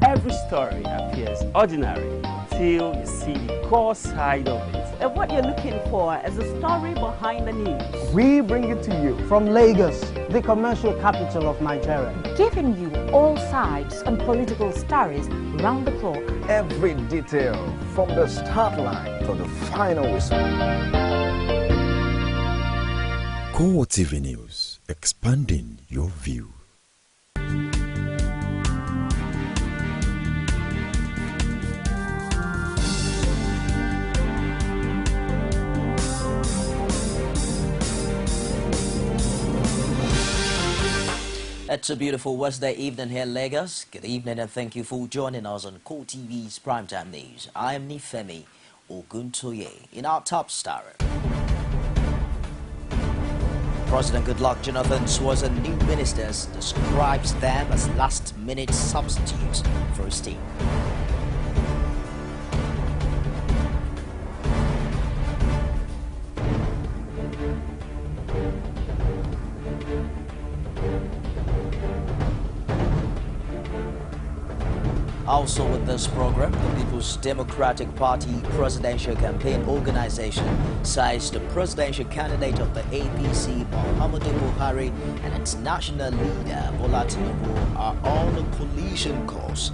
Every story appears ordinary till you see the core side of it. And what you're looking for is a story behind the news. We bring it to you from Lagos, the commercial capital of Nigeria. Giving you all sides and political stories round the clock. Every detail from the start line to the final whistle. CoreTV News, expanding your view. It's a beautiful Wednesday evening here in Lagos. Good evening and thank you for joining us on CoreTV's Primetime News. I am Nifemi Oguntoye. In our top story, President Goodluck Jonathan swears in new ministers, describes them as last-minute substitutes for his team. Also with this program, the People's Democratic Party Presidential Campaign Organization says the presidential candidate of the APC, Muhammadu Buhari, and its national leader, Bola Tinubu, are on a collision course.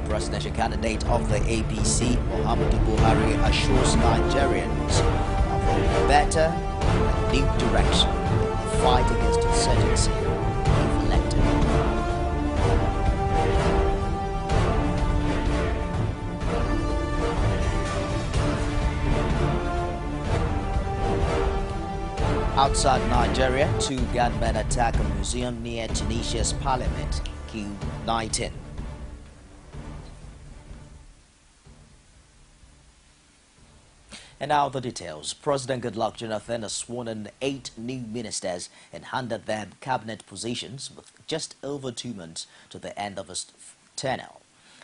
Presidential candidate of the APC, Muhammadu Buhari, assures Nigerians of a better and new direction. Fight against insurgency if elected. Outside Nigeria, 2 gunmen attack a museum near Tunisia's parliament, killed 19. And now the details. President Goodluck Jonathan has sworn in 8 new ministers and handed them cabinet positions with just over 2 months to the end of his tenure.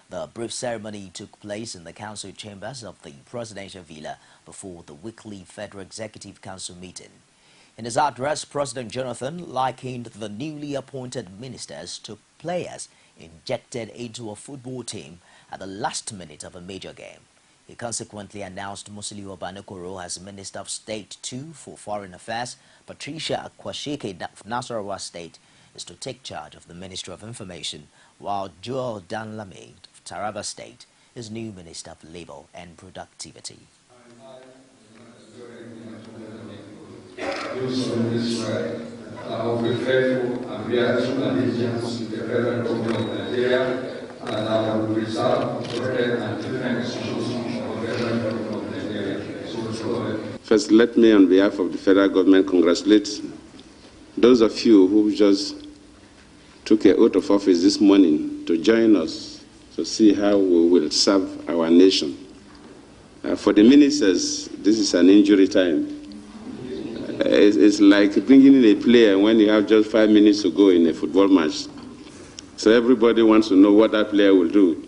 The brief ceremony took place in the council chambers of the presidential villa before the weekly Federal Executive Council meeting. In his address, President Jonathan likened the newly appointed ministers to players injected into a football team at the last minute of a major game. He consequently announced Musiliu Obanekoro as Minister of State 2 for Foreign Affairs. Patricia Akwashike of Nasarawa State is to take charge of the Ministry of Information, while Joel Danlame of Taraba State is new Minister of Labour and Productivity. I will be faithful and bear true allegiance to the federal government of Nigeria, and I will preserve, protect, and defend the institutions of the federal government of Nigeria. First, let me, on behalf of the federal government, congratulate those of you who just took an oath of office this morning to join us to see how we will serve our nation. For the ministers, this is an injury time. It's like bringing in a player when you have just 5 minutes to go in a football match. So everybody wants to know what that player will do,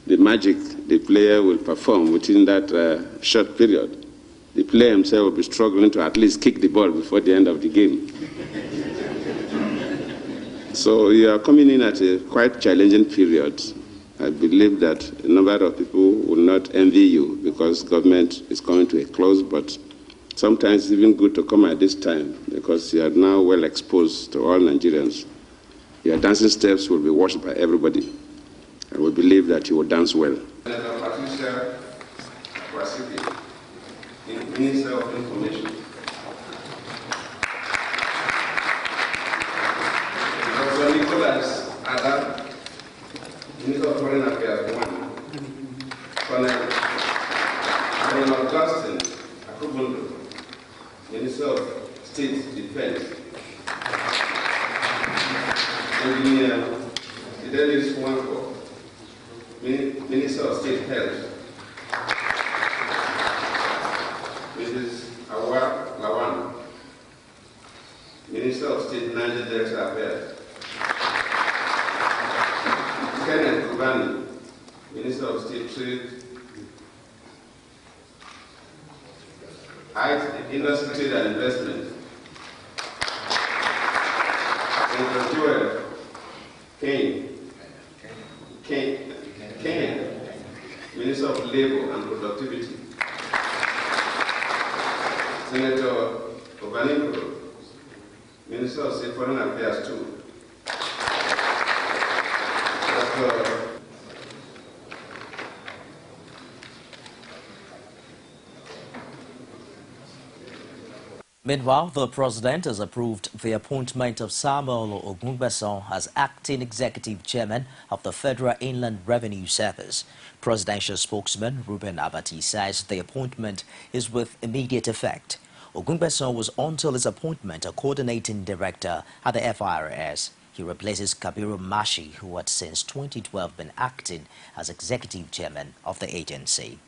the magic the player will perform within that short period. The player himself will be struggling to at least kick the ball before the end of the game. So you are coming in at a quite challenging period. I believe that a number of people will not envy you because government is coming to a close, but sometimes it's even good to come at this time because you are now well exposed to all Nigerians. Your dancing steps will be watched by everybody, and we believe that you will dance well. Senator Patricia Akwashike, Minister of Information. Dr. Nicholas Adam, Minister of Foreign Affairs 1. Colonel Augustine Akubundo, Minister of State Defense. Engineer Fidelis Wanko, Minister of State Health. Mrs. Awa Lawan, Minister of State Niger Delta Affairs. Kenneth Kubani, Minister of State Trade, Industry, Trade and Investment. Kenya, Minister of Labor and Productivity. Senator Obaniko, Minister of State Foreign Affairs too. Meanwhile, the president has approved the appointment of Samuel Ogungbeson as acting executive chairman of the Federal Inland Revenue Service. Presidential spokesman Ruben Abati says the appointment is with immediate effect. Ogungbeson was until his appointment a coordinating director at the FIRS. He replaces Kabiru Mashi, who had since 2012 been acting as executive chairman of the agency.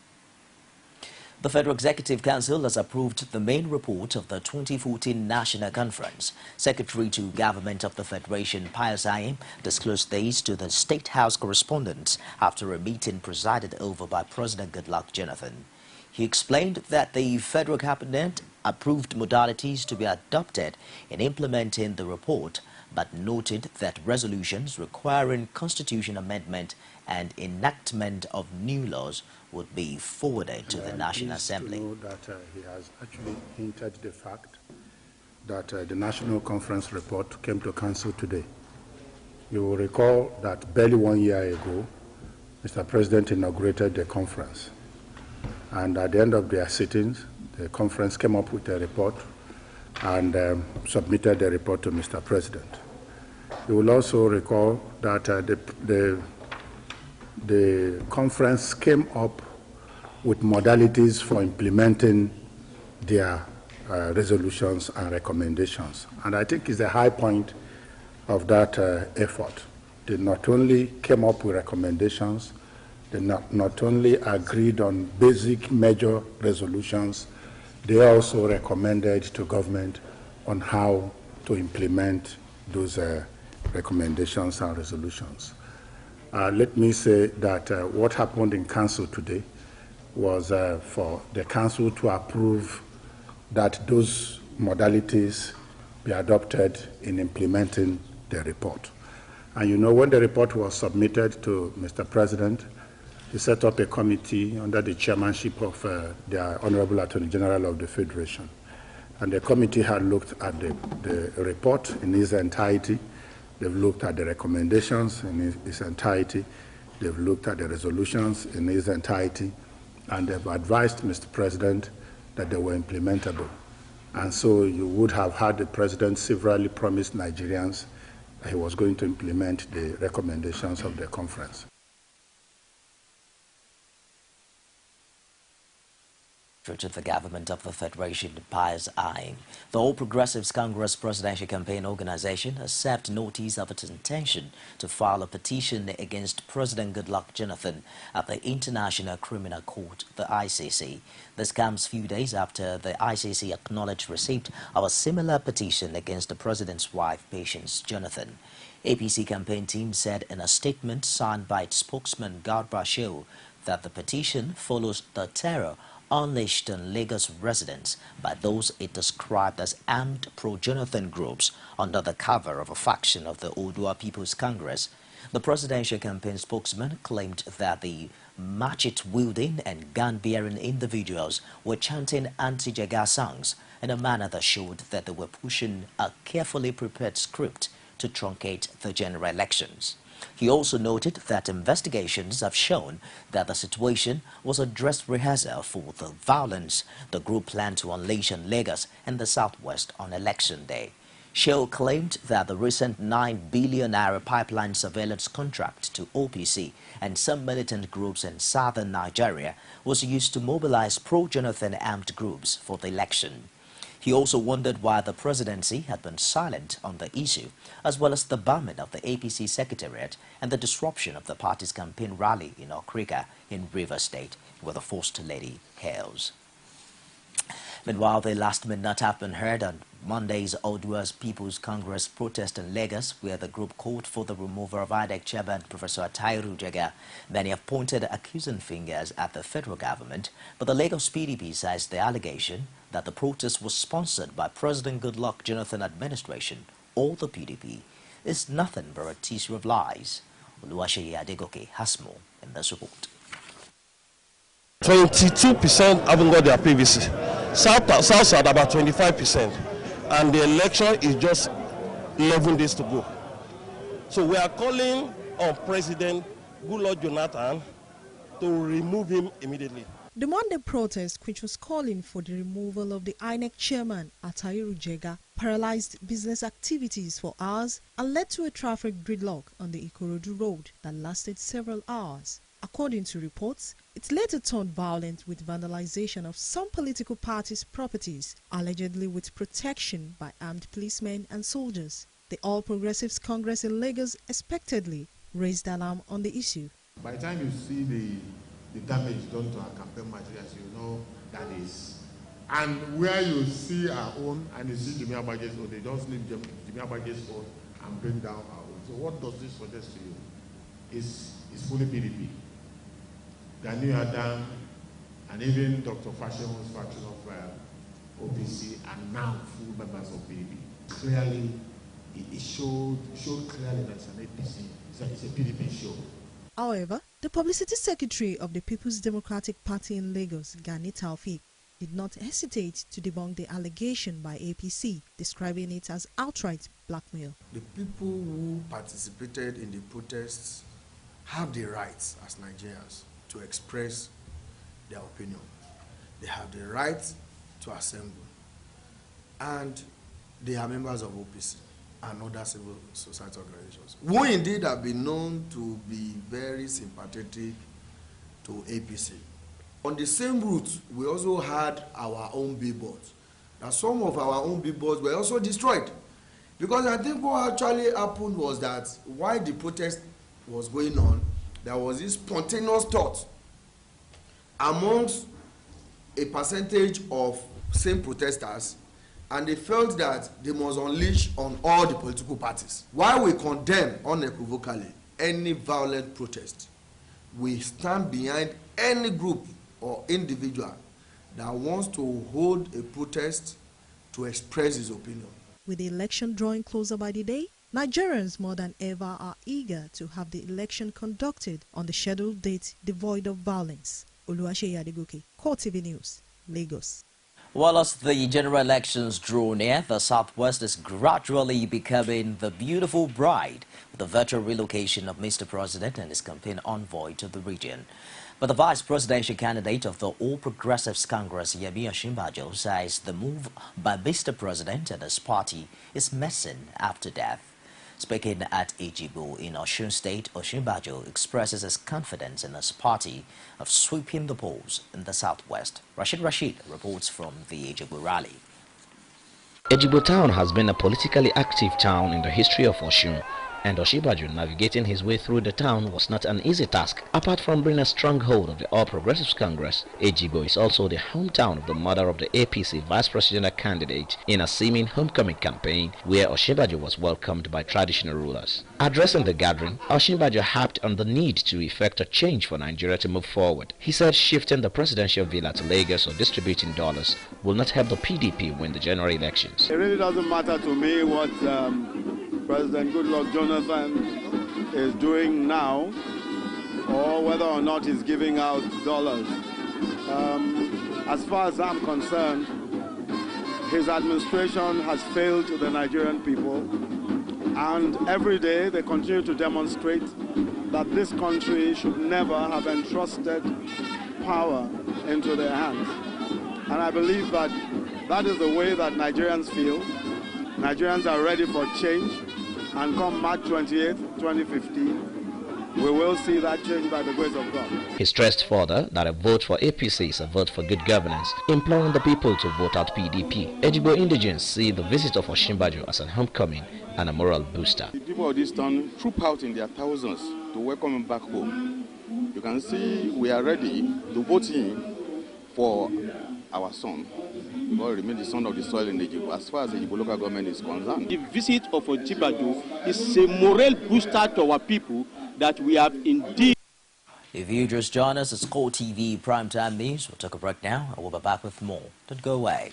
The Federal Executive Council has approved the main report of the 2014 National Conference. Secretary to Government of the Federation, Pius Ayim, disclosed these to the State House correspondents after a meeting presided over by President Goodluck Jonathan. He explained that the Federal Cabinet approved modalities to be adopted in implementing the report, but noted that resolutions requiring constitution amendment and enactment of new laws would be forwarded to the National Assembly. To know that he has actually hinted the fact that the National Conference report came to Council today. You will recall that barely 1 year ago, Mr. President inaugurated the conference. And at the end of their sittings, the conference came up with a report and submitted the report to Mr. President. You will also recall that the conference came up with modalities for implementing their resolutions and recommendations. And I think it's a high point of that effort. They not only came up with recommendations, they not only agreed on basic major resolutions, they also recommended to government on how to implement those recommendations and resolutions. Let me say that what happened in Council today was for the Council to approve that those modalities be adopted in implementing the report. And you know, when the report was submitted to Mr. President, he set up a committee under the chairmanship of the Honorable Attorney General of the Federation. And the committee had looked at the report in its entirety. They've looked at the recommendations in its entirety. They've looked at the resolutions in its entirety. And they've advised Mr. President that they were implementable. And so you would have had the President severally promise Nigerians that he was going to implement the recommendations of the conference. To the government of the Federation, Pius Ayim. The All Progressives Congress Presidential Campaign Organization has served notice of its intention to file a petition against President Goodluck Jonathan at the International Criminal Court, the ICC. This comes few days after the ICC acknowledged receipt of a similar petition against the president's wife, Patience Jonathan. APC campaign team said in a statement signed by its spokesman, Garba Shehu, that the petition follows the terror unleashed on Lagos residents by those it described as armed pro-Jonathan groups under the cover of a faction of the Odua People's Congress. The presidential campaign spokesman claimed that the machete-wielding and gun-bearing individuals were chanting anti-Jaga songs in a manner that showed that they were pushing a carefully prepared script to truncate the general elections. He also noted that investigations have shown that the situation was a dress rehearsal for the violence the group planned to unleash on Lagos and the southwest on election day. Shehu claimed that the recent $9 billion pipeline surveillance contract to OPC and some militant groups in southern Nigeria was used to mobilize pro-Jonathan armed groups for the election. He also wondered why the presidency had been silent on the issue, as well as the bombing of the APC secretariat and the disruption of the party's campaign rally in Okrika in Rivers State, where the First Lady hails. Meanwhile, the last minute have been heard on Monday's Odua's People's Congress protest in Lagos, where the group called for the removal of IDEC chairman Professor Atairu Jaga. Many have pointed accusing fingers at the federal government, but the Lagos PDP says the allegation that the protest was sponsored by President Goodluck Jonathan administration or the PDP. is nothing but a tissue of lies. Oluwaseyi Adegoke has more in this report. 22% haven't got their PVC. South about 25%. And the election is just 11 days to go. So we are calling on President Goodluck Jonathan to remove him immediately. The Monday protest, which was calling for the removal of the INEC chairman, Atahiru Jega, paralyzed business activities for hours and led to a traffic gridlock on the Ikorodu road that lasted several hours. According to reports, it later turned violent with vandalization of some political parties' properties, allegedly with protection by armed policemen and soldiers. The All Progressives Congress in Lagos expectedly raised alarm on the issue. By the time you see the damage done to our campaign materials, you know that is. And where you see our own and you see Jimmy Abage's own, they just leave Jimmy Abage's own and bring down our own. So what does this suggest to you? It's fully PDP. Gani Adam and even Dr. Fashion's faction of OPC are now full members of PDP. Clearly, it showed clearly that it's an APC, it's a PDP show. However, the publicity secretary of the People's Democratic Party in Lagos, Gani Taufik, did not hesitate to debunk the allegation by APC, describing it as outright blackmail. The people who participated in the protests have the rights as Nigerians to express their opinion. They have the right to assemble. And they are members of OPC and other civil society organizations, who indeed have been known to be very sympathetic to APC. On the same route, we also had our own billboards. Now, some of our own billboards were also destroyed. Because I think what actually happened was that while the protest was going on, there was this spontaneous thought amongst a percentage of same protesters, and they felt that they must unleash on all the political parties. While we condemn unequivocally any violent protest, we stand behind any group or individual that wants to hold a protest to express his opinion. With the election drawing closer by the day, Nigerians more than ever are eager to have the election conducted on the scheduled date devoid of violence. Oluwaseyi Adegoke, CoreTV News, Lagos. While as the general elections draw near, the Southwest is gradually becoming the beautiful bride with the virtual relocation of Mr. President and his campaign envoy to the region. But the vice presidential candidate of the All Progressives Congress, Yemi Osinbajo, says the move by Mr. President and his party is medicine after death. Speaking at Ejibo in Osun State, Osinbajo expresses his confidence in his party of sweeping the polls in the Southwest. Rashid reports from the Ejibo rally. Ejibo town has been a politically active town in the history of Osun, and Osinbajo navigating his way through the town was not an easy task. Apart from being a stronghold of the All Progressives Congress, Ejibo is also the hometown of the mother of the APC vice presidential candidate in a seeming homecoming campaign where Osinbajo was welcomed by traditional rulers. Addressing the gathering, Osinbajo harped on the need to effect a change for Nigeria to move forward. He said shifting the presidential villa to Lagos or distributing dollars will not help the PDP win the general elections. It really doesn't matter to me what President Goodluck Jonathan is doing now, or whether or not he's giving out dollars. As far as I'm concerned, his administration has failed the Nigerian people, and every day they continue to demonstrate that this country should never have entrusted power into their hands. And I believe that that is the way that Nigerians feel. Nigerians are ready for change, and come March 28th, 2015, we will see that change by the grace of God. He stressed further that a vote for APC is a vote for good governance, imploring the people to vote out PDP. Ejibo indigents see the visit of Osinbajo as an homecoming and a moral booster. The people of this town troop out in their thousands to welcome him back home. You can see we are ready to vote in for our son. We will remain the son of the soil in Ejibo as far as the Ejibo local government is concerned. The visit of Osinbajo is a moral booster to our people that we have indeed. If you just join us, it's CoreTV Primetime News. We'll take a break now and we'll be back with more. Don't go away.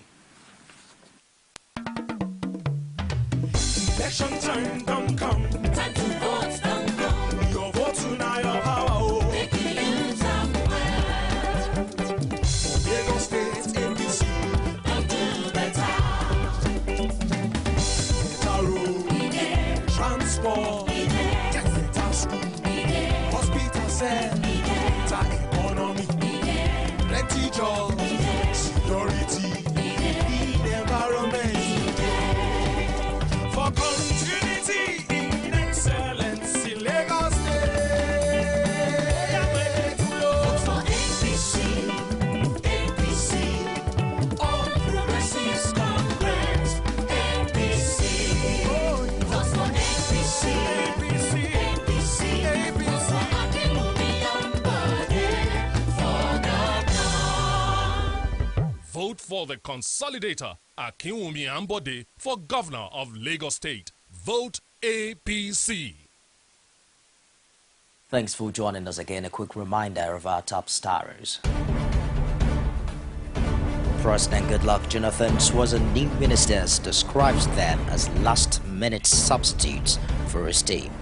Election time don't come. Time to vote don't come. Your vote tonight your power. Oh. Make you use am well. Lagos State APC. Don't do better. Better road. Transport. Get better school. Hospital cell. Better economy. Plenty jobs. Security. The environment. For continuity in excellence in Lagos State. Vote for APC, APC, all progressives Congress, APC. Vote for APC, APC, APC, APC. Vote for Akinwumi Ambode for governor. Vote for the consolidator, Akinwumi Ambode, for governor of Lagos State. Vote APC. Thanks for joining us again. A quick reminder of our top stars. President Goodluck Jonathan chosen new ministers, describes them as last-minute substitutes for his team.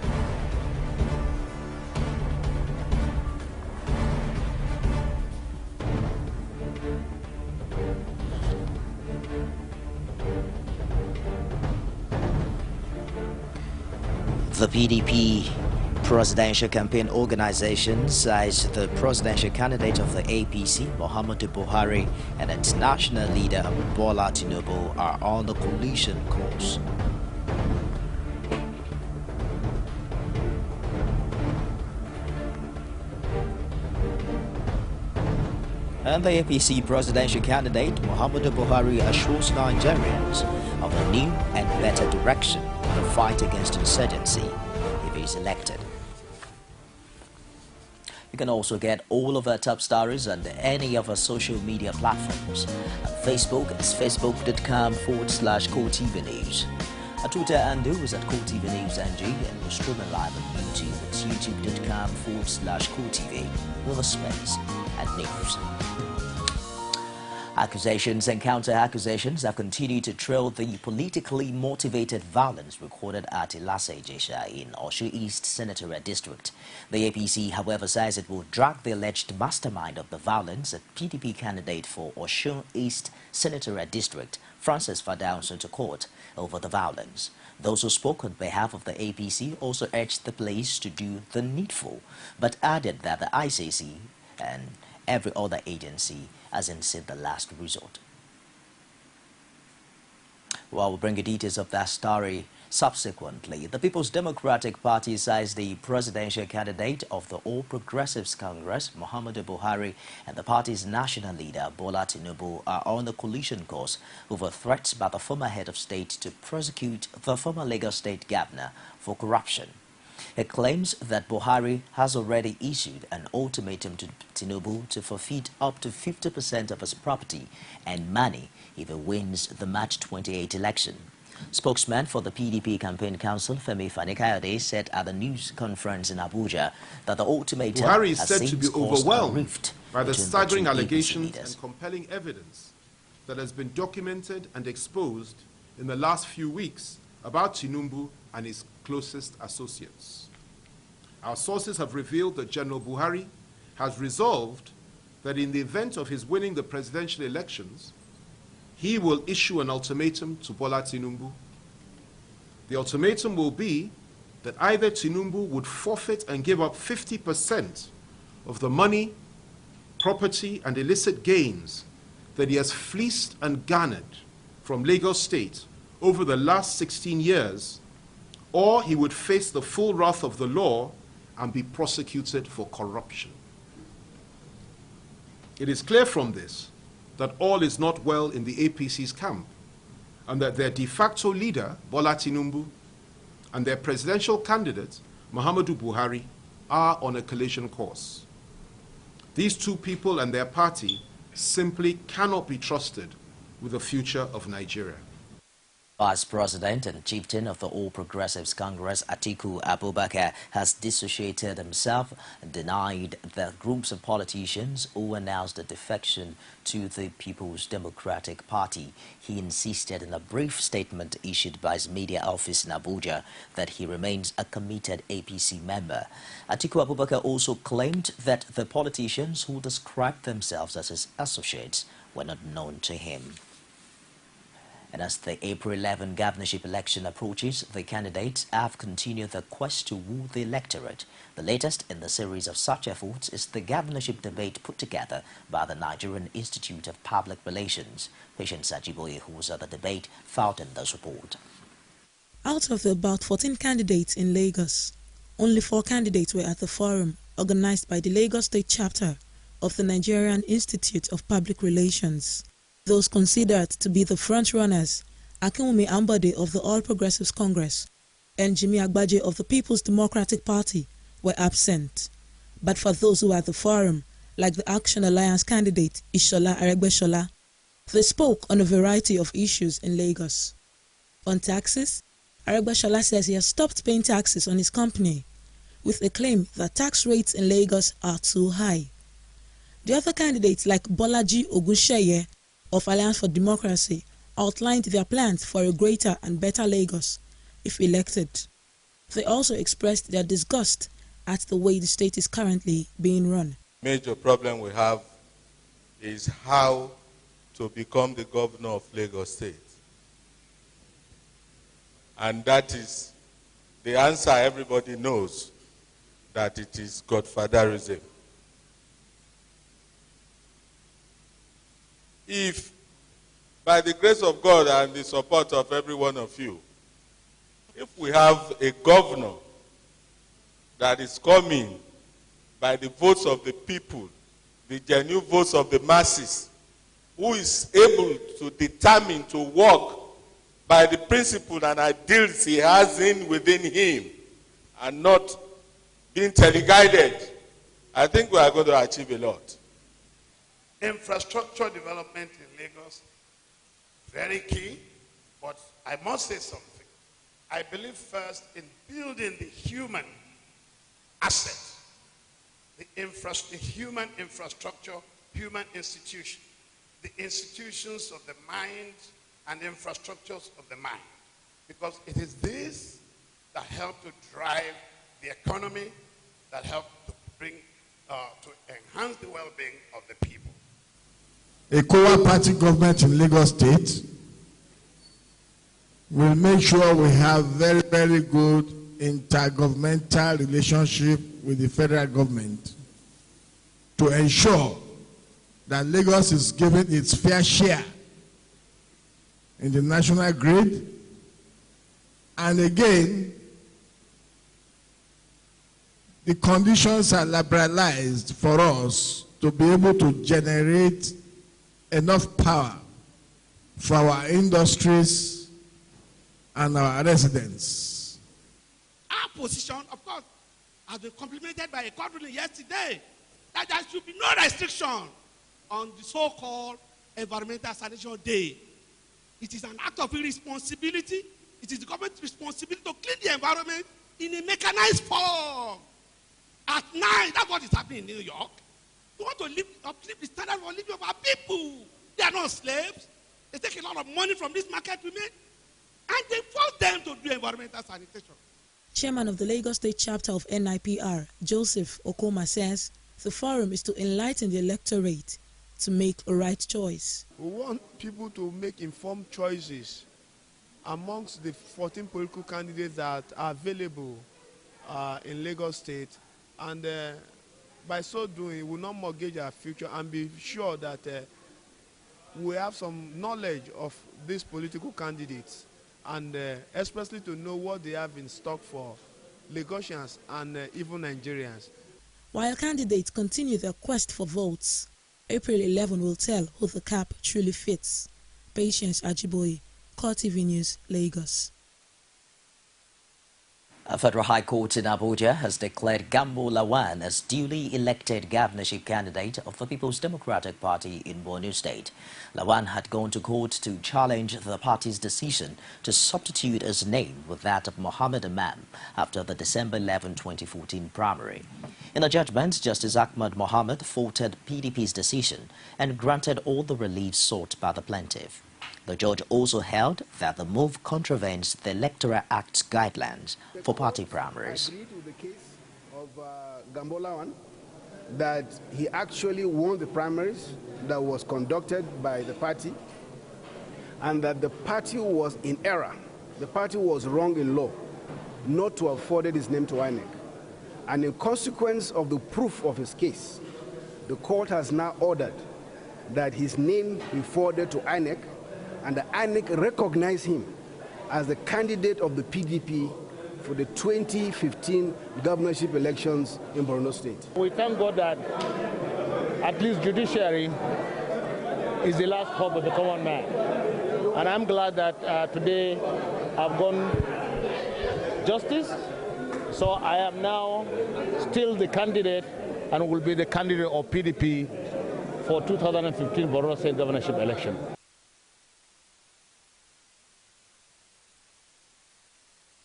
The PDP presidential campaign organization says the presidential candidate of the APC, Muhammadu Buhari, and its national leader, Bola Tinubu, are on the collision course. And the APC presidential candidate, Muhammadu Buhari, assures Nigerians of a new and better direction in the fight against insurgency if he is elected. You can also get all of our top stories on any of our social media platforms. On Facebook, it's facebook.com/CoreTV News. Our Twitter handle is at CoreTV News NG, and we're streaming live on YouTube. It's youtube.com/CoreTV with a space and news. Accusations and counter-accusations have continued to trail the politically motivated violence recorded at Ilase-Ijesha in Osun East Senatorial District. The APC, however, says it will drag the alleged mastermind of the violence, a PDP candidate for Osun East Senatorial District, Francis Fadauson, to court over the violence. Those who spoke on behalf of the APC also urged the police to do the needful, but added that the ICC and every other agency hasn't seen the last resort. Well, we'll bring you details of that story subsequently. The People's Democratic Party says the presidential candidate of the All Progressives Congress, Muhammadu Buhari, and the party's national leader, Bola Tinubu, are on the collision course over threats by the former head of state to prosecute the former Lagos State governor for corruption. It claims that Buhari has already issued an ultimatum to Tinubu to forfeit up to 50% of his property and money if he wins the March 28 election. Spokesman for the PDP Campaign Council, Femi Fani-Kayode, said at the news conference in Abuja that the ultimatum Buhari is has said to be overwhelmed by the staggering allegations leaders and compelling evidence that has been documented and exposed in the last few weeks about Tinubu and his closest associates. Our sources have revealed that General Buhari has resolved that in the event of his winning the presidential elections, he will issue an ultimatum to Bola Tinubu. The ultimatum will be that either Tinubu would forfeit and give up 50% of the money, property, and illicit gains that he has fleeced and garnered from Lagos State over the last 16 years, or he would face the full wrath of the law and be prosecuted for corruption. It is clear from this that all is not well in the APC's camp, and that their de facto leader, Bola Tinubu, and their presidential candidate, Muhammadu Buhari, are on a collision course. These two people and their party simply cannot be trusted with the future of Nigeria. Vice President and Chieftain of the All Progressives Congress, Atiku Abubakar, has dissociated himself and denied that groups of politicians who announced a defection to the People's Democratic Party. He insisted in a brief statement issued by his media office in Abuja that he remains a committed APC member. Atiku Abubakar also claimed that the politicians who described themselves as his associates were not known to him. And as the April 11 governorship election approaches, the candidates have continued their quest to woo the electorate. The latest in the series of such efforts is the governorship debate put together by the Nigerian Institute of Public Relations. Patience Ajiboye, who was at the debate, filed in this report. Out of the about 14 candidates in Lagos, only 4 candidates were at the forum organized by the Lagos State chapter of the Nigerian Institute of Public Relations. Those considered to be the front-runners, Akinwumi Ambode of the All Progressives Congress and Jimmy Agbaje of the People's Democratic Party, were absent. But for those who were at the forum, like the Action Alliance candidate Ishola Aregbesola, they spoke on a variety of issues in Lagos. On taxes, Aregbesola says he has stopped paying taxes on his company, with a claim that tax rates in Lagos are too high. The other candidates like Bolaji Ogunsheye of Alliance for Democracy outlined their plans for a greater and better Lagos if elected. They also expressed their disgust at the way the state is currently being run. Major problem we have is how to become the governor of Lagos State. And that is the answer everybody knows, that it is godfatherism. If, by the grace of God and the support of every one of you, if we have a governor that is coming by the votes of the people, the genuine votes of the masses, who is able to determine to work by the principle and ideals he has within him and not being teleguided, I think we are going to achieve a lot. Infrastructure development in Lagos, very key, but I must say something. I believe first in building the human asset, the human infrastructure, human institution, the institutions of the mind and infrastructures of the mind. Because it is this that help to drive the economy, that help to bring, to enhance the well-being of the people. A COA party government in Lagos State will make sure we have very, very good intergovernmental relationship with the federal government to ensure that Lagos is given its fair share in the national grid. And again, the conditions are liberalized for us to be able to generate enough power for our industries and our residents. Our position, of course, has been complemented by a court ruling yesterday that there should be no restriction on the so-called Environmental Sanitation Day. It is an act of irresponsibility. It is the government's responsibility to clean the environment in a mechanized form. At night, that's what is happening in New York. We want to uplift the standard of living of our people. They are not slaves. They take a lot of money from this market women, and they force them to do environmental sanitation. Chairman of the Lagos State chapter of NIPR, Joseph Okoma, says the forum is to enlighten the electorate to make a right choice. We want people to make informed choices amongst the 14 political candidates that are available in Lagos State, and by so doing, we will not mortgage our future and be sure that we have some knowledge of these political candidates, and especially to know what they have in stock for Lagosians and even Nigerians. While candidates continue their quest for votes, April 11 will tell who the cap truly fits. Patience Ajiboye, CoreTV News, Lagos. A federal high court in Abuja has declared Gambo Lawan as duly elected governorship candidate of the People's Democratic Party in Borno State. Lawan had gone to court to challenge the party's decision to substitute his name with that of Mohammed Imam after the December 11, 2014 primary. In a judgment, Justice Ahmad Mohammed faulted PDP's decision and granted all the relief sought by the plaintiff. The judge also held that the move contravenes the Electoral Act's guidelines for party primaries. I agreed with the case of Gambo Lawan that he actually won the primaries that was conducted by the party and that the party was in error. The party was wrong in law not to have forwarded his name to INEC. And in consequence of the proof of his case, the court has now ordered that his name be forwarded to INEC and the INEC recognize him as the candidate of the PDP for the 2015 governorship elections in Borno State. We thank God that at least judiciary is the last hope of the common man. And I'm glad that today I've gone justice. So I am now still the candidate and will be the candidate of PDP for 2015 Borno State governorship election.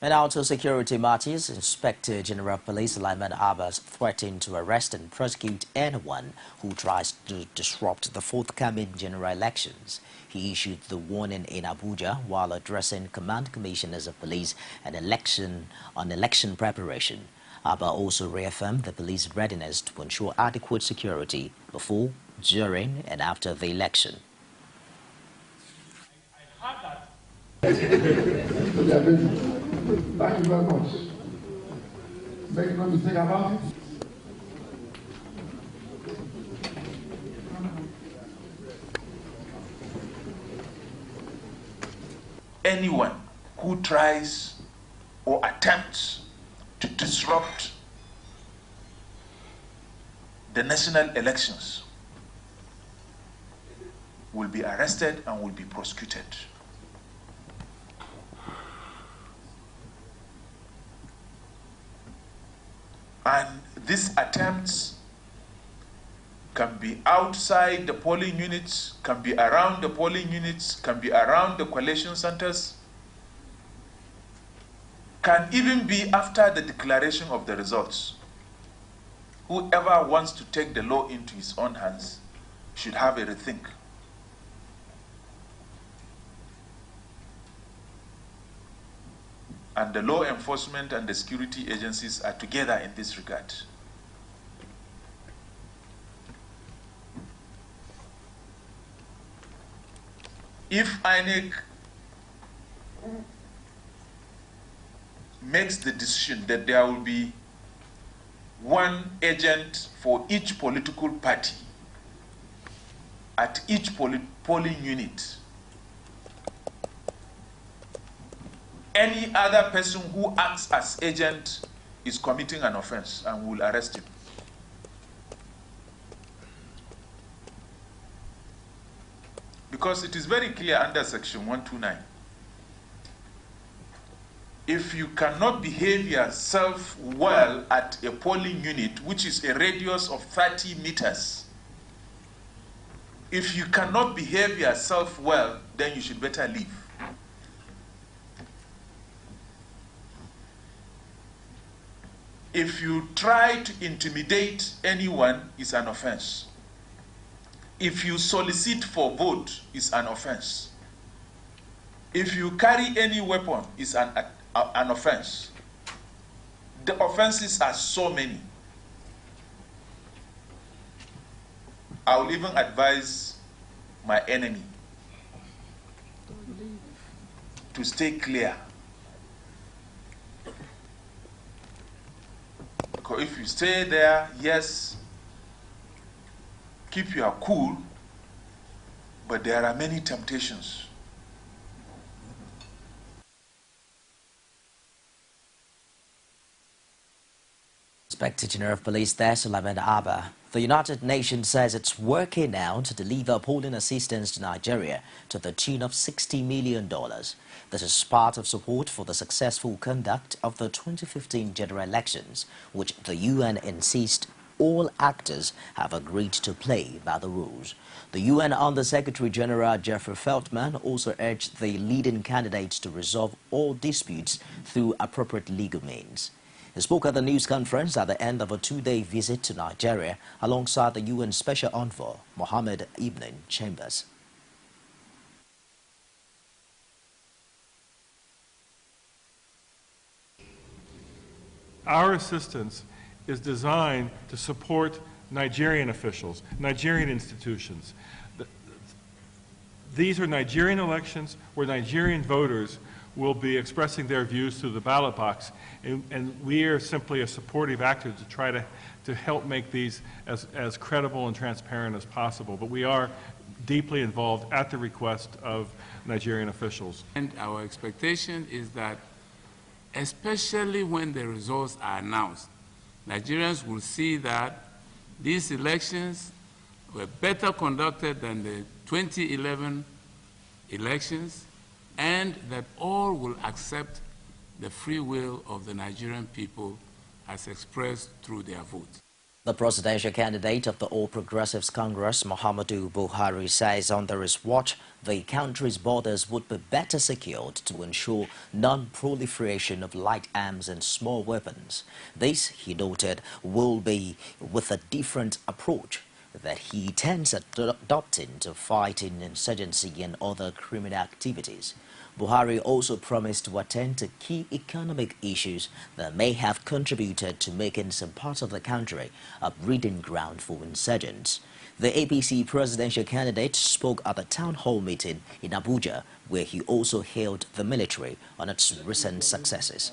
And out to security matters, Inspector General of Police Lyman Abbas threatened to arrest and prosecute anyone who tries to disrupt the forthcoming general elections. He issued the warning in Abuja while addressing command commissioners of police and election preparation. Abba also reaffirmed the police readiness to ensure adequate security before, during, and after the election. Thank you very much. Make no mistake about it. Anyone who tries or attempts to disrupt the national elections will be arrested and will be prosecuted. And these attempts can be outside the polling units, can be around the polling units, can be around the collation centers, can even be after the declaration of the results. Whoever wants to take the law into his own hands should have a rethink. And the law enforcement and the security agencies are together in this regard. If INEC makes the decision that there will be one agent for each political party at each polling unit, any other person who acts as agent is committing an offense and will arrest him. Because it is very clear under Section 129. If you cannot behave yourself well at a polling unit, which is a radius of 30 meters, if you cannot behave yourself well, then you should better leave. If you try to intimidate anyone, it's an offense. If you solicit for vote, it's an offense. If you carry any weapon, it's an offense. The offenses are so many. I will even advise my enemy to stay clear. Because if you stay there, yes, keep your cool, but there are many temptations. Inspector General of Police there, Sulaiman Abba. The United Nations says it's working now to deliver appalling assistance to Nigeria to the tune of $60 million. This is part of support for the successful conduct of the 2015 general elections, which the UN insists all actors have agreed to play by the rules. The UN Under-Secretary General Jeffrey Feltman also urged the leading candidates to resolve all disputes through appropriate legal means. He spoke at the news conference at the end of a two-day visit to Nigeria alongside the UN Special Envoy, Mohammed Ibn Chambers. Our assistance is designed to support Nigerian officials, Nigerian institutions. These are Nigerian elections where Nigerian voters will be expressing their views through the ballot box, and we are simply a supportive actor to try to help make these as credible and transparent as possible. But we are deeply involved at the request of Nigerian officials. And our expectation is that, especially when the results are announced, Nigerians will see that these elections were better conducted than the 2011 elections, and that all will accept the free will of the Nigerian people as expressed through their vote. The presidential candidate of the All Progressives Congress, Muhammadu Buhari, says under his watch the country's borders would be better secured to ensure non-proliferation of light arms and small weapons. This, he noted, will be with a different approach that he intends adopting to fighting insurgency and other criminal activities. Buhari also promised to attend to key economic issues that may have contributed to making some parts of the country a breeding ground for insurgents. The APC presidential candidate spoke at a town hall meeting in Abuja, where he also hailed the military on its recent successes.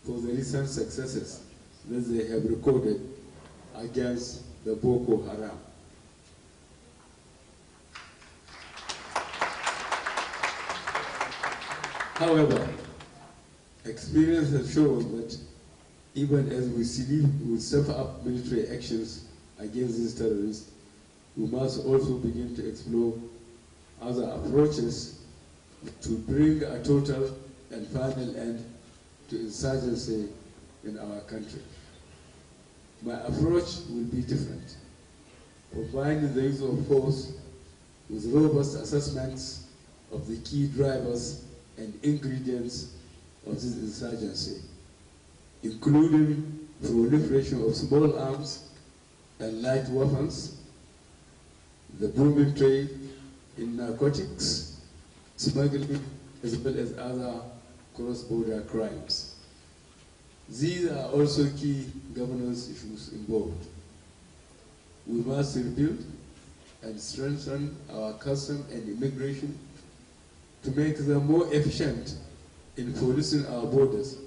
For the recent successes that they have recorded against the Boko Haram. However, experience has shown that even as we step up military actions against these terrorists, we must also begin to explore other approaches to bring a total and final end to insurgency in our country. My approach will be different, combining the use of force with robust assessments of the key drivers and ingredients of this insurgency, including proliferation of small arms and light weapons, the booming trade in narcotics, smuggling, as well as other cross-border crimes. These are also key governance issues involved. We must rebuild and strengthen our custom and immigration to make them more efficient in policing our borders,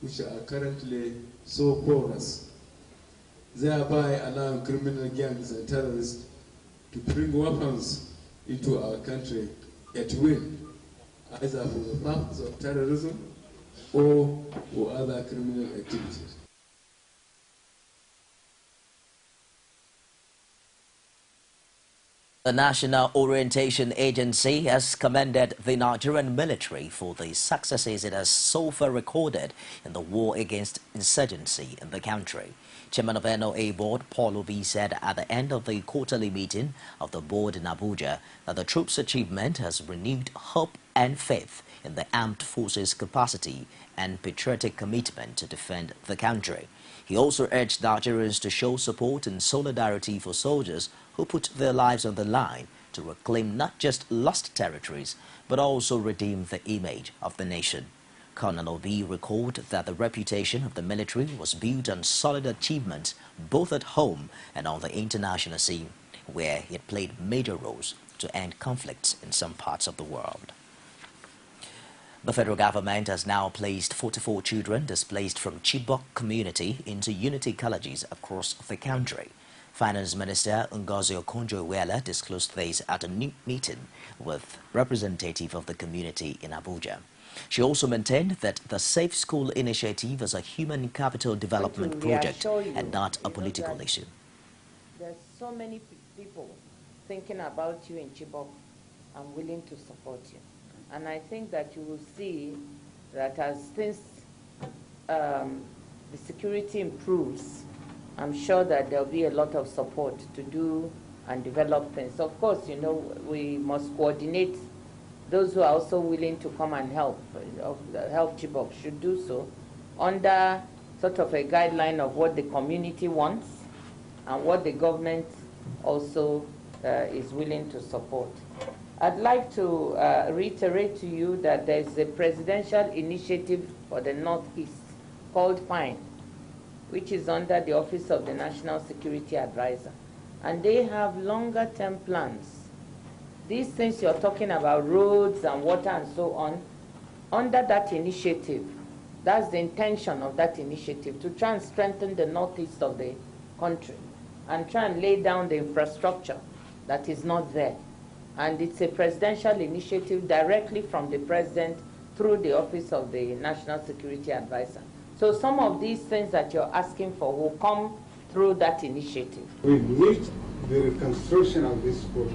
which are currently so porous, thereby allowing criminal gangs and terrorists to bring weapons into our country at will, either for the purpose of terrorism or for other criminal activities. The National Orientation Agency has commended the Nigerian military for the successes it has so far recorded in the war against insurgency in the country. Chairman of NOA Board, Paul Obi, said at the end of the quarterly meeting of the board in Abuja that the troops' achievement has renewed hope and faith in the armed forces' capacity and patriotic commitment to defend the country. He also urged Nigerians to show support and solidarity for soldiers who put their lives on the line to reclaim not just lost territories, but also redeem the image of the nation. Colonel Obi recalled that the reputation of the military was built on solid achievements both at home and on the international scene, where it played major roles to end conflicts in some parts of the world. The federal government has now placed 44 children displaced from Chibok community into unity colleges across the country. Finance Minister Ngozi Okonjo-Iweala disclosed this at a new meeting with representatives of the community in Abuja. She also maintained that the Safe School initiative is a human capital development project and not a political issue. There's so many people thinking about you in Chibok and willing to support you. And I think that you will see that as things, the security improves, I'm sure that there'll be a lot of support to do and develop things. Of course, you know, we must coordinate. Those who are also willing to come and help Chibok should do so under sort of a guideline of what the community wants and what the government also is willing to support. I'd like to reiterate to you that there's a presidential initiative for the Northeast called PINE, which is under the Office of the National Security Advisor. And they have longer-term plans. These things you're talking about, roads and water and so on, under that initiative, that's the intention of that initiative, to try and strengthen the northeast of the country and try and lay down the infrastructure that is not there. And it's a presidential initiative directly from the president through the Office of the National Security Advisor. So some of these things that you're asking for will come through that initiative. We need the reconstruction of this port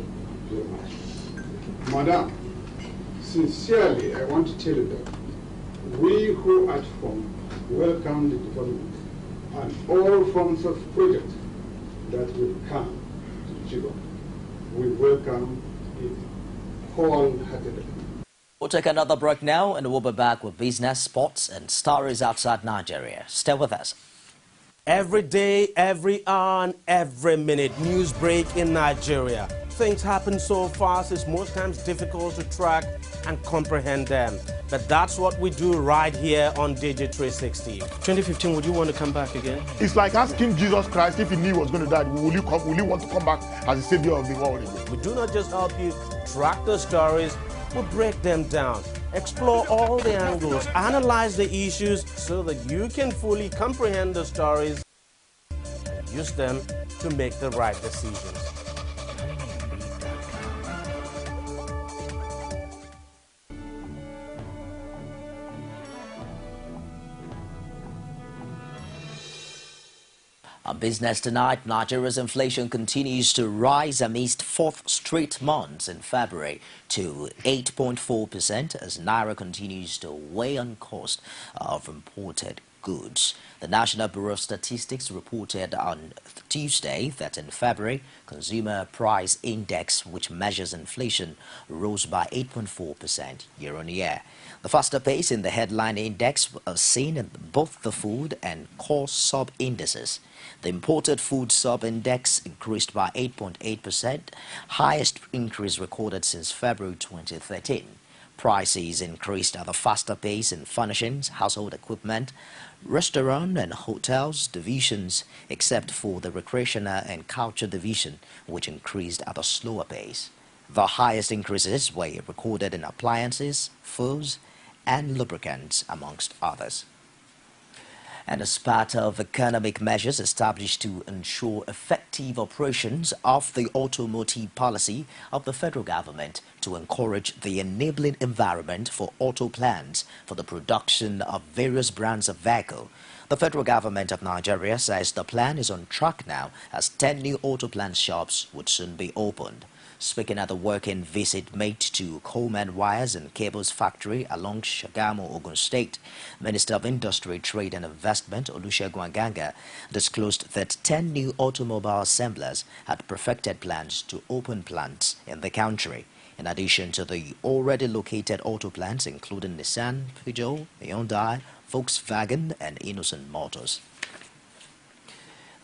very much. Madam, sincerely, I want to tell you that we who at home welcome the development and all forms of projects that will come to Chibok. We welcome it wholeheartedly. We'll take another break now and we'll be back with business, sports and stories outside Nigeria. Stay with us. Every day, every hour, and every minute, news break in Nigeria. Things happen so fast, it's most times difficult to track and comprehend them. But that's what we do right here on Digi360. 2015, would you want to come back again? It's like asking Jesus Christ if he knew he was going to die, will you want to come back as the savior of the world again? We do not just help you track the stories, we break them down, explore all the angles, analyze the issues so that you can fully comprehend the stories and use them to make the right decisions. On business tonight, Nigeria's inflation continues to rise amidst fourth straight months in February to 8.4% as Naira continues to weigh on cost of imported goods. The National Bureau of Statistics reported on Tuesday that in February, Consumer Price Index, which measures inflation, rose by 8.4% year-on-year. The faster pace in the headline index was seen in both the food and core sub-indices. The imported food sub-index increased by 8.8%, highest increase recorded since February 2013. Prices increased at a faster pace in furnishings, household equipment, restaurant and hotels divisions, except for the recreational and culture division, which increased at a slower pace. The highest increases were recorded in appliances, foods, and lubricants, amongst others. And as part of economic measures established to ensure effective operations of the automotive policy of the federal government to encourage the enabling environment for auto plants for the production of various brands of vehicle, the federal government of Nigeria says the plan is on track now as 10 new auto plant shops would soon be opened. Speaking at the working visit made to Coleman Wires and Cables Factory along Shagamu, Ogun State, Minister of Industry, Trade and Investment Olusegun Aganga disclosed that 10 new automobile assemblers had perfected plans to open plants in the country, in addition to the already located auto plants including Nissan, Peugeot, Hyundai, Volkswagen and Innocent Motors.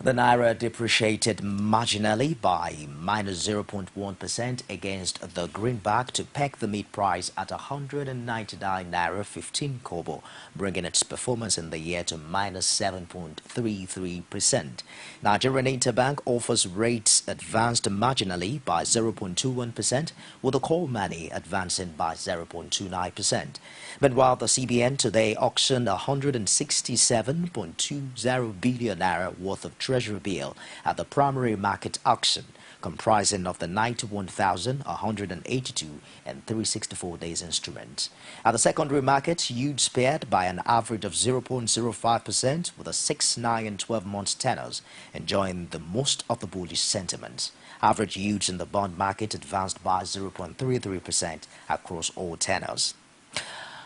The Naira depreciated marginally by minus 0.1% against the greenback to peg the meat price at 199 Naira 15 kobo, bringing its performance in the year to minus 7.33%. Nigerian Interbank offers rates advanced marginally by 0.21%, with the call money advancing by 0.29%. Meanwhile, the CBN today auctioned 167.20 billion Naira worth of trade treasury bill at the primary market auction, comprising of the 91,182 and 364 days instruments. At the secondary market, yields paired by an average of 0.05% with a 6, 9 and 12 months tenors, enjoying the most of the bullish sentiments. Average yields in the bond market advanced by 0.33% across all tenors.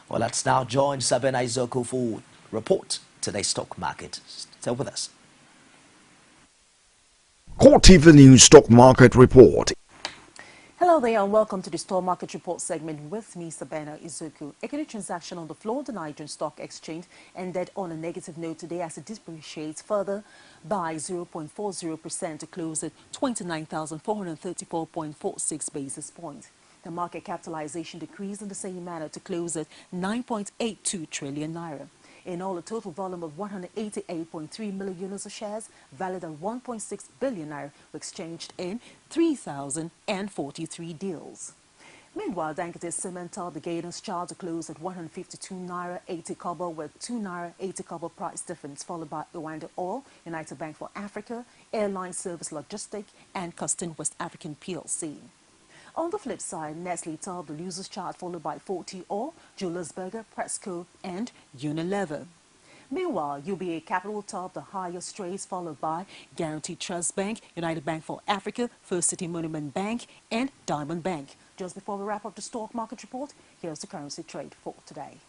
Well, let's now join Sabena Izoko for report today's stock market. Stay with us. CoreTV News Stock Market Report. Hello there and welcome to the Stock Market Report segment with me, Sabena Izuku. Equity transaction on the floor of the Nigerian Stock Exchange ended on a negative note today as it depreciates further by 0.40% to close at 29,434.46 basis points. The market capitalization decreased in the same manner to close at 9.82 trillion naira. In all, a total volume of 188.3 million units of shares, valued at 1.6 billion naira, were exchanged in 3,043 deals. Meanwhile, Dangote Cement topped the guidance chart to close at 152 naira 80 kobo, with 2 naira 80 kobo price difference, followed by Rwanda Oil, United Bank for Africa, Airline Service Logistics, and Custom West African PLC. On the flip side, Nestle topped the losers chart, followed by 40 Oil, Julius Berger, Presco, and Unilever. Meanwhile, UBA Capital topped the highest trades, followed by Guaranty Trust Bank, United Bank for Africa, First City Monument Bank, and Diamond Bank. Just before we wrap up the stock market report, here's the currency trade for today.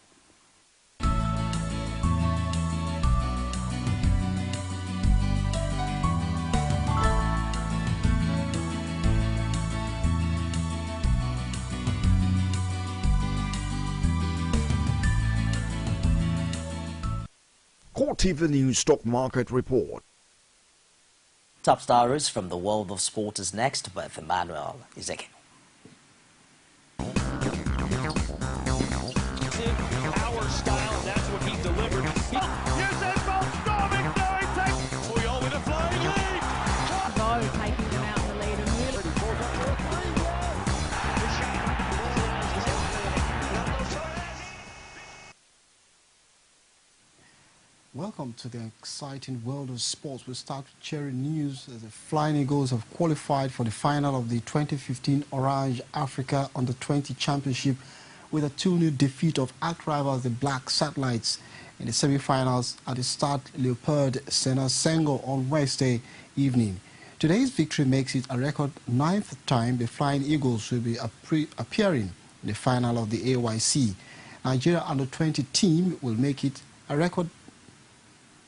CoreTV News Stock Market Report. Top stories from the world of sport is next with Emmanuel Ezekiel. Our style, that's what he delivered. Here's that ball, storming, Toyo with a flying lead. Go, taking them out in the lead and really. Welcome to the exciting world of sports. We start with cheery news as the Flying Eagles have qualified for the final of the 2015 Orange Africa Under-20 Championship with a 2-0 defeat of arch rivals the Black Satellites in the semi-finals at the Stade Leopold Sédar Senghor on Wednesday evening. Today's victory makes it a record 9th time the Flying Eagles will be appearing in the final of the AYC. Nigeria Under-20 team will make it a record.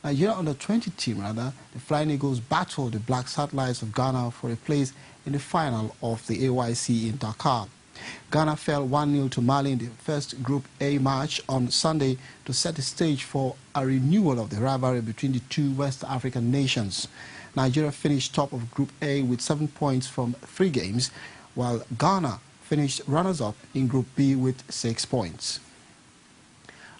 Nigeria Under-20 team, the Flying Eagles battled the Black Satellites of Ghana for a place in the final of the AYC in Dakar. Ghana fell 1-0 to Mali in the first Group A match on Sunday to set the stage for a renewal of the rivalry between the two West African nations. Nigeria finished top of Group A with 7 points from 3 games, while Ghana finished runners-up in Group B with 6 points.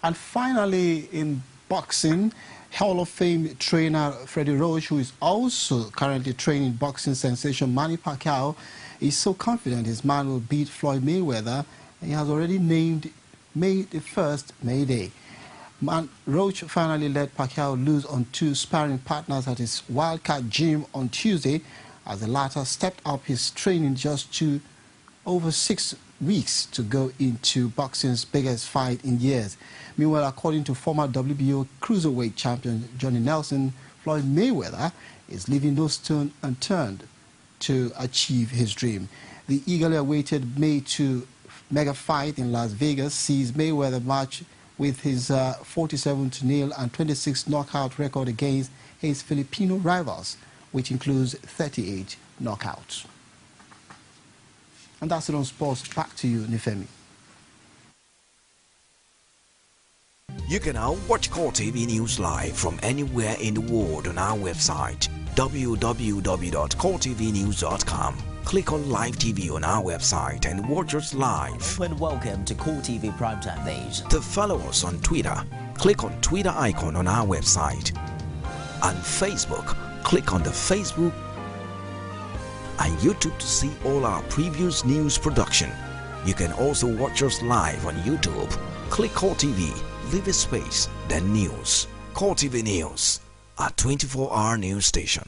And finally, in boxing, Hall of Fame trainer Freddie Roach, who is also currently training boxing sensation Manny Pacquiao, is so confident his man will beat Floyd Mayweather, and he has already named May the 1st May Day. Roach finally let Pacquiao lose on 2 sparring partners at his Wildcat gym on Tuesday, as the latter stepped up his training just to over 6 weeks to go into boxing's biggest fight in years. Meanwhile, according to former WBO cruiserweight champion Johnny Nelson, Floyd Mayweather is leaving no stone unturned to achieve his dream. The eagerly awaited May 2 mega fight in Las Vegas sees Mayweather match with his 47-0 and 26 knockout record against his Filipino rivals, which includes 38 knockouts. And that's it on sports. Back to you, Nifemi. You can now watch CoreTV News live from anywhere in the world on our website, www.coretvnews.com. Click on Live TV on our website and watch us live. And welcome to CoreTV Primetime Days. To follow us on Twitter, click on Twitter icon on our website. On Facebook, click on the Facebook and YouTube to see all our previous news production. You can also watch us live on YouTube. Click CoreTV, leave a space, then News. CoreTV News. a 24-hour news station.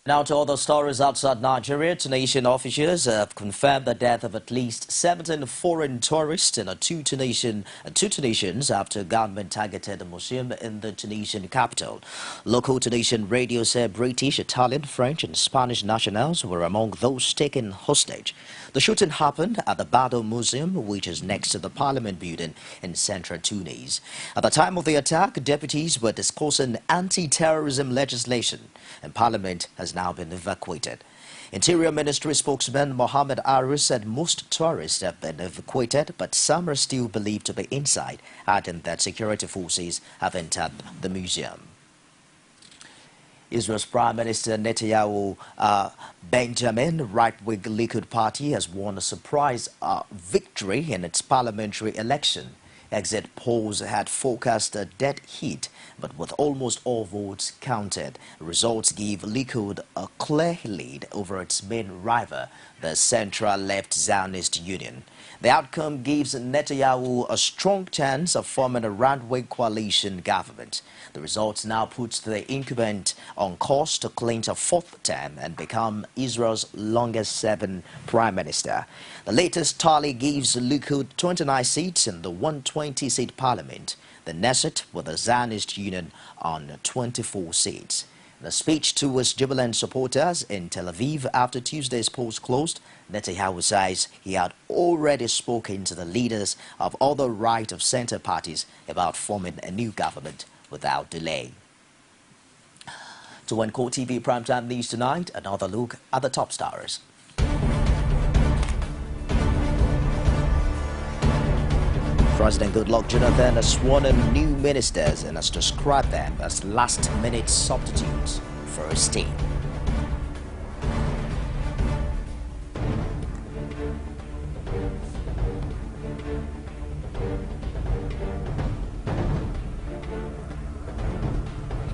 Now to other stories outside Nigeria. Tunisian officials have confirmed the death of at least 17 foreign tourists and two Tunisians after government targeted a museum in the Tunisian capital. Local Tunisian radio said British, Italian, French and Spanish nationals were among those taken hostage. The shooting happened at the Bado Museum, which is next to the Parliament building in central Tunis. At the time of the attack, deputies were discussing anti-terrorism legislation, and Parliament has now been evacuated. Interior Ministry spokesman Mohammed Aris said most tourists have been evacuated, but some are still believed to be inside, adding that security forces have entered the museum. Israel's Prime Minister Netanyahu Benjamin right-wing Likud party has won a surprise victory in its parliamentary election. Exit polls had forecast a dead heat, but with almost all votes counted, results give Likud a clear lead over its main rival, the central-left Zionist Union. The outcome gives Netanyahu a strong chance of forming a right-wing coalition government. The results now puts the incumbent on course to clinch a fourth term and become Israel's longest-serving prime minister. The latest tally gives Likud 29 seats in the 120-seat parliament, the Knesset with the Zionist Union on 24 seats. In a speech to his jubilant supporters in Tel Aviv after Tuesday's polls closed, Netanyahu says he had already spoken to the leaders of other right-of-center parties about forming a new government without delay. To end CoreTV Primetime News tonight, another look at the top stars. President Goodluck Jonathan has sworn in new ministers and has described them as last-minute substitutes for his team.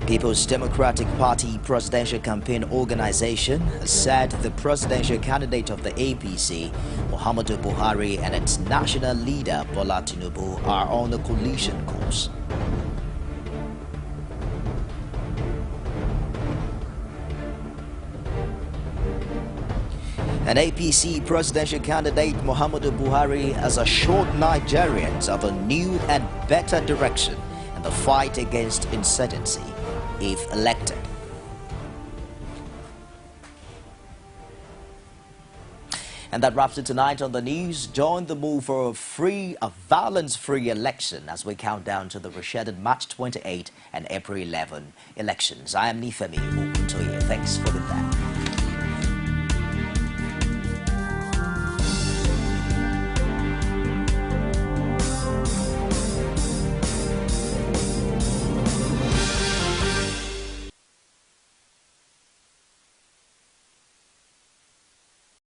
People's Democratic Party Presidential Campaign Organization has said the presidential candidate of the APC, Muhammadu Buhari, and its national leader, Bola Tinubu, are on a collision course. An APC presidential candidate, Muhammadu Buhari, has assured Nigerians of a new and better direction in the fight against insurgency if elected. And that wraps it tonight on the news. Join the move for a violence-free election as we count down to the rescheduled March 28 and April 11 elections. I am Nifemi Oguntoye. Thanks for the back.